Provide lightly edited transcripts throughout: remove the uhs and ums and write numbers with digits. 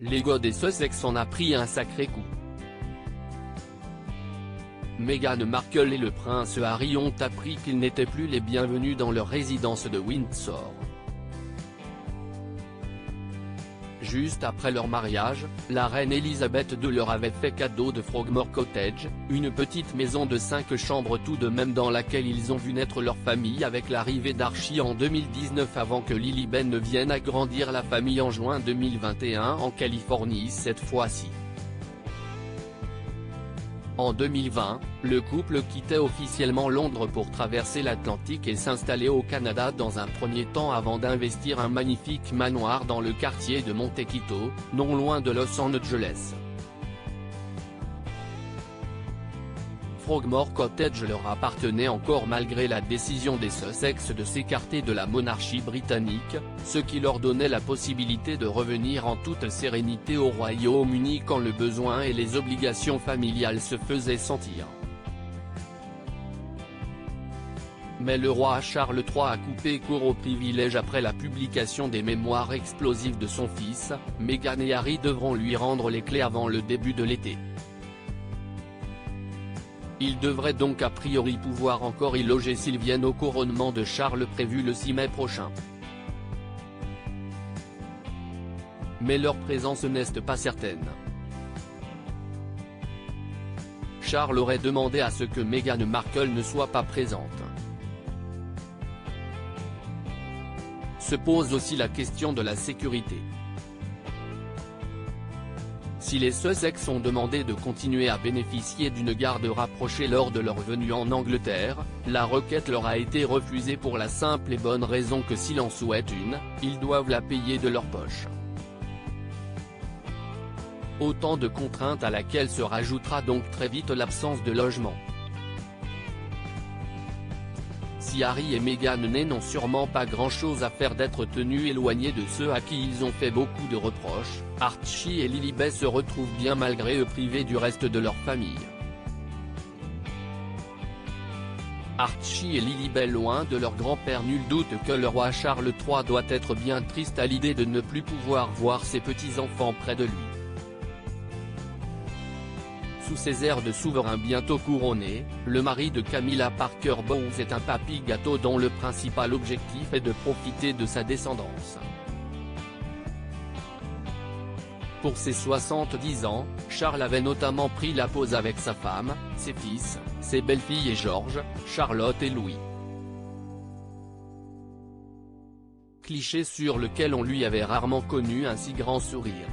L'ego des Sussex en a pris un sacré coup. Meghan Markle et le prince Harry ont appris qu'ils n'étaient plus les bienvenus dans leur résidence de Windsor. Juste après leur mariage, la reine Elisabeth II leur avait fait cadeau de Frogmore Cottage, une petite maison de 5 chambres tout de même dans laquelle ils ont vu naître leur famille avec l'arrivée d'Archie en 2019 avant que Lilibet ne vienne agrandir la famille en juin 2021 en Californie cette fois-ci. En 2020, le couple quittait officiellement Londres pour traverser l'Atlantique et s'installer au Canada dans un premier temps avant d'investir un magnifique manoir dans le quartier de Montecito, non loin de Los Angeles. Frogmore Cottage leur appartenait encore malgré la décision des Sussex de s'écarter de la monarchie britannique, ce qui leur donnait la possibilité de revenir en toute sérénité au Royaume-Uni quand le besoin et les obligations familiales se faisaient sentir. Mais le roi Charles III a coupé court au privilège après la publication des mémoires explosives de son fils. Meghan et Harry devront lui rendre les clés avant le début de l'été. Il devrait donc a priori pouvoir encore y loger s'ils viennent au couronnement de Charles prévu le 6 mai prochain. Mais leur présence n'est pas certaine. Charles aurait demandé à ce que Meghan Markle ne soit pas présente. Se pose aussi la question de la sécurité. Si les Sussex ont demandé de continuer à bénéficier d'une garde rapprochée lors de leur venue en Angleterre, la requête leur a été refusée pour la simple et bonne raison que s'ils en souhaitent une, ils doivent la payer de leur poche. Autant de contraintes à laquelle se rajoutera donc très vite l'absence de logement. Si Harry et Meghan n'ont sûrement pas grand-chose à faire d'être tenus éloignés de ceux à qui ils ont fait beaucoup de reproches, Archie et Lilibet se retrouvent bien malgré eux privés du reste de leur famille. Archie et Lilibet loin de leur grand-père, nul doute que le roi Charles III doit être bien triste à l'idée de ne plus pouvoir voir ses petits-enfants près de lui. Sous ses airs de souverain bientôt couronné, le mari de Camilla Parker Bowles est un papy gâteau dont le principal objectif est de profiter de sa descendance. Pour ses 70 ans, Charles avait notamment pris la pose avec sa femme, ses fils, ses belles-filles et George, Charlotte et Louis. Cliché sur lequel on lui avait rarement connu un si grand sourire.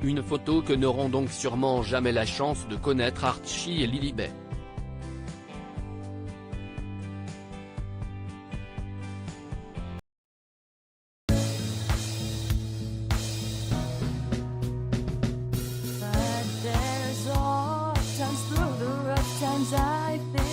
Une photo que n'auront donc sûrement jamais la chance de connaître Archie et Lilibet. But there's all times through the rough times I think